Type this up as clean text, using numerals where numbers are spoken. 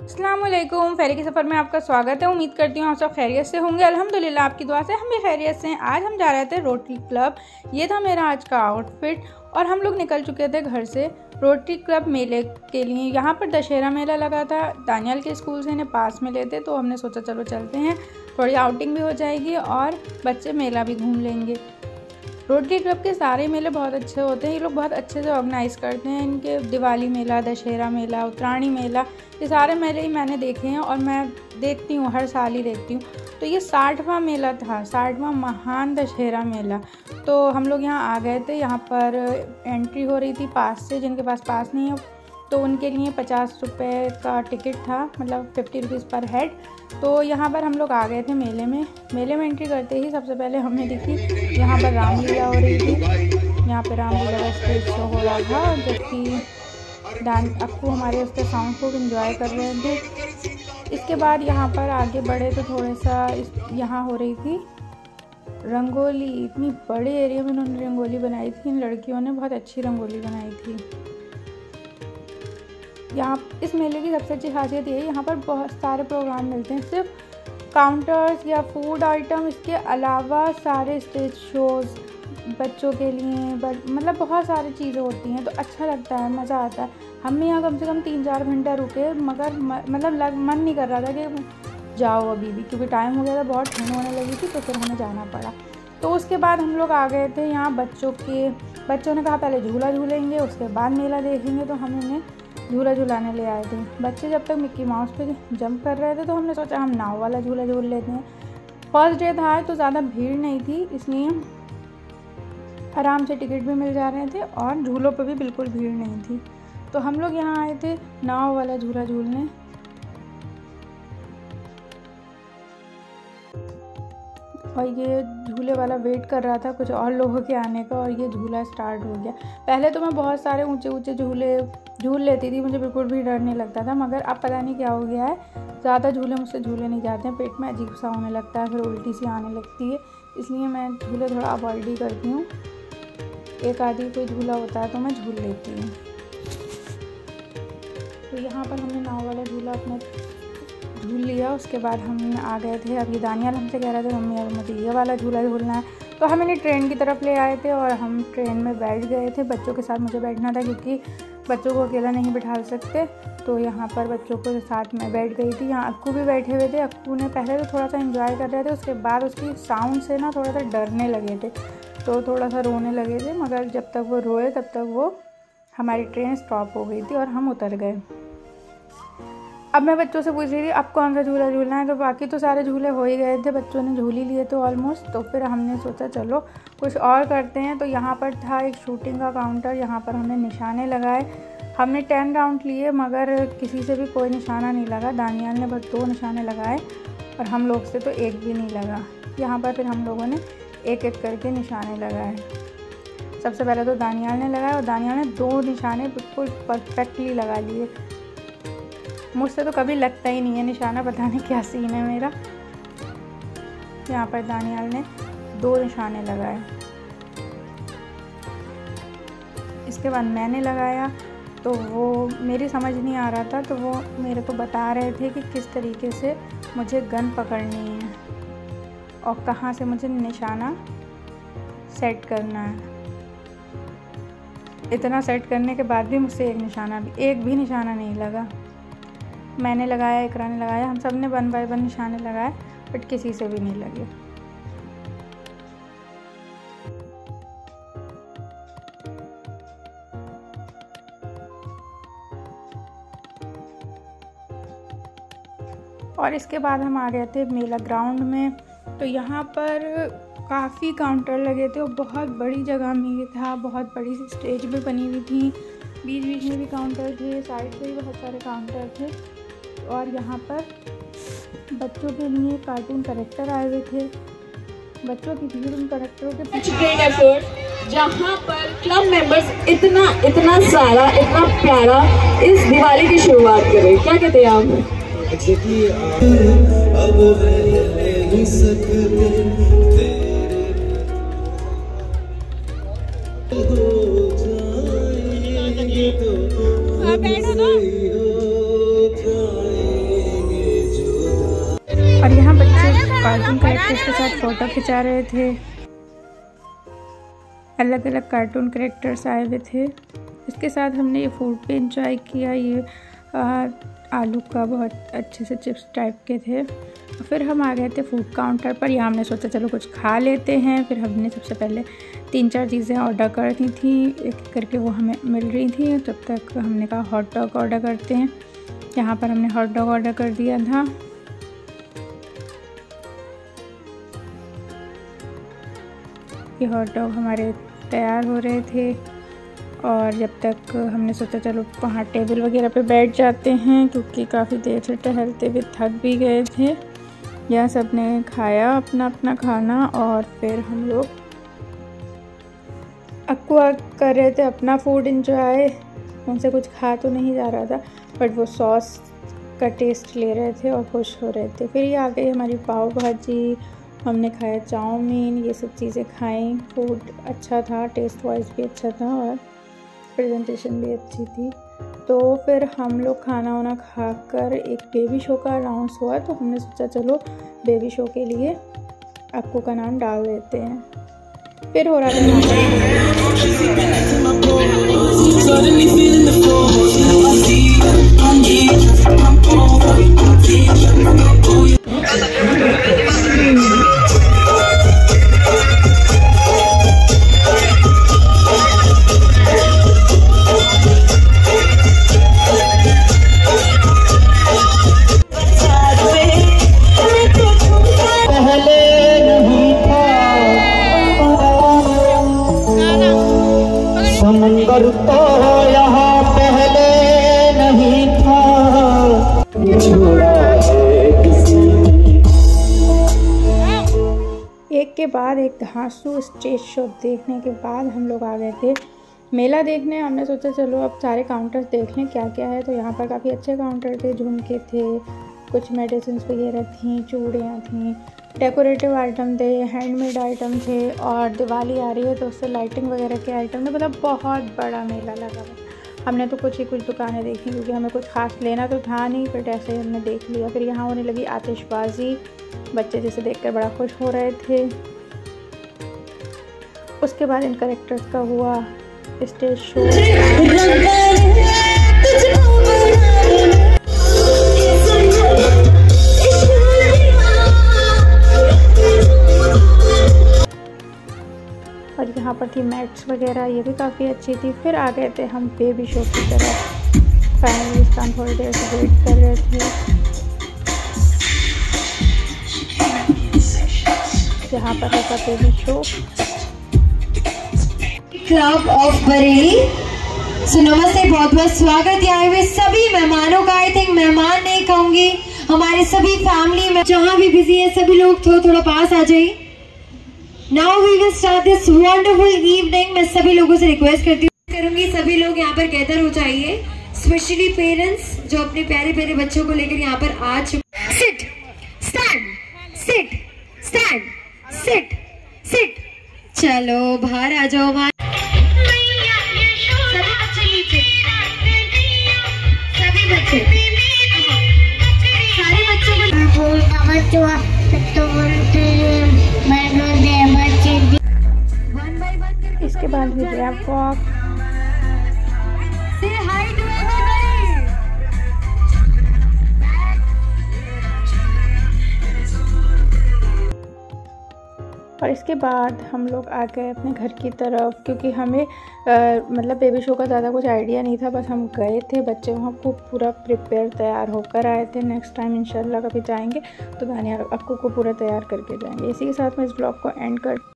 अस्सलाम वालेकुम। फेरी के सफ़र में आपका स्वागत है। उम्मीद करती हूँ आप सब खैरियत से होंगे। अल्हम्दुलिल्लाह आपकी दुआ से हम भी खैरियत से हैं। आज हम जा रहे थे रोटरी क्लब। ये था मेरा आज का आउटफिट और हम लोग निकल चुके थे घर से रोटरी क्लब मेले के लिए। यहाँ पर दशहरा मेला लगा था। दानियाल के स्कूल से इन्हें पास में लेते तो हमने सोचा चलो चलते हैं, थोड़ी आउटिंग भी हो जाएगी और बच्चे मेला भी घूम लेंगे। रोटरी क्लब के सारे मेले बहुत अच्छे होते हैं। ये लोग बहुत अच्छे से ऑर्गेनाइज़ करते हैं। इनके दिवाली मेला, दशहरा मेला, उत्तरायणी मेला, ये सारे मेले ही मैंने देखे हैं और मैं देखती हूँ, हर साल ही देखती हूँ। तो ये 60वां मेला था, 60वां महान दशहरा मेला। तो हम लोग यहाँ आ गए थे। यहाँ पर एंट्री हो रही थी पास से। जिनके पास पास नहीं है तो उनके लिए 50 रुपये का टिकट था, मतलब 50 रुपीज़ पर हेड। तो यहाँ पर हम लोग आ गए थे मेले में। मेले में एंट्री करते ही सबसे पहले हमें दिखी यहाँ पर रामलीला हो रही थी। यहाँ पे रामलीला का स्टेज शो हो रहा था, जबकि अक्कू हमारे उसके साउंड को एंजॉय कर रहे थे। इसके बाद यहाँ पर आगे बढ़े तो थोड़ा सा यहाँ हो रही थी रंगोली। इतनी बड़े एरिया में उन्होंने रंगोली बनाई थी। इन लड़कियों ने बहुत अच्छी रंगोली बनाई थी। यहाँ इस मेले की सबसे अच्छी खासियत ये है, यहाँ पर बहुत सारे प्रोग्राम मिलते हैं। सिर्फ काउंटर्स या फूड आइटम, इसके अलावा सारे स्टेज शोज़ बच्चों के लिए, मतलब बहुत सारी चीज़ें होती हैं। तो अच्छा लगता है, मज़ा आता है। हम यहाँ कम से कम 3-4 घंटा रुके, मगर मतलब मन नहीं कर रहा था कि जाओ अभी भी, क्योंकि टाइम हो गया था, बहुत ठंड होने लगी थी। तो फिर हमें जाना पड़ा। तो उसके बाद हम लोग आ गए थे यहाँ बच्चों ने कहा पहले झूला झूलेंगे, उसके बाद मेला देखेंगे। तो हम उन्हें झूला झुलाने ले आए थे। बच्चे जब तक मिक्की माउस पे जंप कर रहे थे तो हमने सोचा हम नाव वाला झूला झूल लेते हैं। फर्स्ट डे था तो ज़्यादा भीड़ नहीं थी, इसलिए आराम से टिकट भी मिल जा रहे थे और झूलों पे भी बिल्कुल भीड़ नहीं थी। तो हम लोग यहाँ आए थे नाव वाला झूला झूलने। और ये झूले वाला वेट कर रहा था कुछ और लोगों के आने का, और ये झूला स्टार्ट हो गया। पहले तो मैं बहुत सारे ऊंचे ऊंचे झूले झूल लेती थी, मुझे बिल्कुल भी डर नहीं लगता था। मगर अब पता नहीं क्या हो गया है, ज़्यादा झूले मुझसे झूले नहीं जाते हैं। पेट में अजीब सा होने लगता है, फिर उल्टी सी आने लगती है। इसलिए मैं झूले थोड़ा अवॉइड ही करती हूँ। एक आधी कोई झूला होता है तो मैं झूल लेती हूँ। तो यहाँ पर हमने नाव वाला झूला अपना झूल लिया। उसके बाद हम आ गए थे। अभी दानियाल हमसे कह रहे थे मम्मी अब मुझे ये वाला झूला झूलना है। तो हम इन्हें ट्रेन की तरफ ले आए थे और हम ट्रेन में बैठ गए थे। बच्चों के साथ मुझे बैठना था क्योंकि बच्चों को अकेला नहीं बिठा सकते। तो यहाँ पर बच्चों को साथ में बैठ गई थी। यहाँ अक्कू भी बैठे हुए थे। अक्कू ने पहले तो थोड़ा सा एंजॉय कर रहे थे, उसके बाद उसकी साउंड से ना थोड़ा सा डरने लगे थे, तो थोड़ा सा रोने लगे थे। मगर जब तक वो रोए तब तक वो हमारी ट्रेन स्टॉप हो गई थी और हम उतर गए। अब मैं बच्चों से पूछ रही थी अब कौन सा झूला झूलना है, तो बाकी तो सारे झूले हो ही गए थे, बच्चों ने झूल ही लिए थे ऑलमोस्ट। तो फिर हमने सोचा चलो कुछ और करते हैं। तो यहाँ पर था एक शूटिंग का काउंटर, यहाँ पर हमने निशाने लगाए। हमने 10 राउंड लिए मगर किसी से भी कोई निशाना नहीं लगा। दानियाल ने बस 2 निशाने लगाए और हम लोग से तो एक भी नहीं लगा। यहाँ पर फिर हम लोगों ने एक एक करके निशाने लगाए। सबसे पहले तो दानियाल ने लगाया और दानियाल ने 2 निशाने बिल्कुल परफेक्टली लगा लिए। मुझसे तो कभी लगता ही नहीं है निशाना, पता नहीं क्या सीन है मेरा। यहाँ पर दानियाल ने 2 निशाने लगाए। इसके बाद मैंने लगाया, तो वो मेरी समझ नहीं आ रहा था, तो वो मेरे को बता रहे थे कि किस तरीके से मुझे गन पकड़नी है और कहाँ से मुझे निशाना सेट करना है। इतना सेट करने के बाद भी मुझसे एक भी निशाना नहीं लगा। मैंने लगाया, इकरा ने लगाया, हम सब ने 1 बाय 1 निशाने लगाए, बट किसी से भी नहीं लगे। और इसके बाद हम आ गए थे मेला ग्राउंड में। तो यहाँ पर काफ़ी काउंटर लगे थे और बहुत बड़ी जगह में ये था। बहुत बड़ी सी स्टेज भी बनी हुई थी, बीच बीच में भी काउंटर थे, साइड से भी बहुत सारे काउंटर थे। और यहाँ पर बच्चों के लिए कार्टून कैरेक्टर आए हुए थे। बच्चों की भीड़ उन कैरेक्टरों के पीछे, जहाँ पर क्लब मेंबर्स इतना सारा, इतना प्यारा इस दिवाली की शुरुआत करें। क्या कहते हैं आप? अब नहीं सकते हो जाएंगे तो बैठो। और यहाँ बच्चे कार्टून कैरेक्टर्स के साथ फ़ोटो खिंचा रहे थे। अलग अलग कार्टून कैरेक्टर्स आए हुए थे। इसके साथ हमने ये फूड भी इंजॉय किया। ये आलू का बहुत अच्छे से चिप्स टाइप के थे। फिर हम आ गए थे फूड काउंटर पर। यहाँ हमने सोचा चलो कुछ खा लेते हैं। फिर हमने सबसे पहले 3-4 चीज़ें ऑर्डर कर दी थी, एक करके वो हमें मिल रही थी। तब तक हमने कहा हॉट डॉग ऑर्डर करते हैं। यहाँ पर हमने हॉट डॉग ऑर्डर कर दिया था। ये हॉट डॉग हमारे तैयार हो रहे थे और जब तक हमने सोचा चलो वहाँ टेबल वगैरह पे बैठ जाते हैं, क्योंकि काफ़ी देर से टहलते हुए थक भी गए थे। यहाँ सब ने खाया अपना अपना खाना और फिर हम लोग अक्कू कर रहे थे अपना फूड इंजॉय। उनसे कुछ खा तो नहीं जा रहा था, बट वो सॉस का टेस्ट ले रहे थे और खुश हो रहे थे। फिर ये आ गई हमारी पाव भाजी, हमने खाया चाउमीन, ये सब चीज़ें खाई। फूड अच्छा था, टेस्ट वाइज भी अच्छा था और प्रेजेंटेशन भी अच्छी थी। तो फिर हम लोग खाना वाना खाकर एक बेबी शो का अनाउंस हुआ, तो हमने सोचा चलो बेबी शो के लिए अक्कू का नाम डाल देते हैं। फिर हो रहा था समंदर तो यहाँ पहले नहीं था, छोड़ा है किसी। एक के बाद एक धांसू स्टेज शो देखने के बाद हम लोग आ गए थे मेला देखने। हमने सोचा चलो अब सारे काउंटर्स देख लें क्या क्या है। तो यहाँ पर काफ़ी अच्छे काउंटर थे, झुमके थे, कुछ मेडिसिन वगैरह थी, चूड़ियाँ थी, डेकोरेटिव आइटम थे, हैंडमेड आइटम थे और दिवाली आ रही है तो उससे लाइटिंग वगैरह के आइटम थे। मतलब बहुत बड़ा मेला लगा हुआ। हमने तो कुछ दुकानें देखी क्योंकि हमें कुछ खास लेना तो था नहीं, बट ऐसे ही हमने देख लिया। फिर यहाँ होने लगी आतिशबाजी, बच्चे जिसे देखकर बड़ा खुश हो रहे थे। उसके बाद इन कैरेक्टर्स का हुआ स्टेज शो। और यहाँ पर थी मैट्स वगैरह, ये भी काफ़ी अच्छी थी। फिर आ गए थे हम बेबी शो की तरफ। फाइनली इसका हम थोड़ी देर से वेट कर रहे थे। यहाँ पर होता baby show. Club of Bareilly. So नमस्ते, बहुत बहुत स्वागत है आए हुए सभी मेहमानों का। आई थिंक मेहमान नहीं कहूँगी, हमारे सभी फैमिली में जहाँ भी बिजी है सभी लोग थोड़ा पास आ जाइए। Now we will start this wonderful evening। मैं सभी लोगों से रिक्वेस्ट करूंगी सभी लोग यहाँ पर गैदर हो जाइए, स्पेशली पेरेंट्स जो अपने प्यारे प्यारे बच्चों को लेकर यहाँ पर आ चुके। Sit, stand, sit, stand, sit, sit. चलो बाहर आ जाओ। सभी बच्चे सारे बच्चों इसके बाद भी ramp walk. Say hi to everybody। और इसके बाद हम लोग आ गए अपने घर की तरफ, क्योंकि हमें मतलब बेबी शो का ज़्यादा कुछ आइडिया नहीं था। बस हम गए थे, बच्चे वहाँ खूब पूरा प्रिपेयर तैयार होकर आए थे। नेक्स्ट टाइम इंशाल्लाह कभी जाएंगे तो दानिया अक्कू को पूरा तैयार करके जाएंगे। इसी के साथ मैं इस ब्लॉग को एंड कर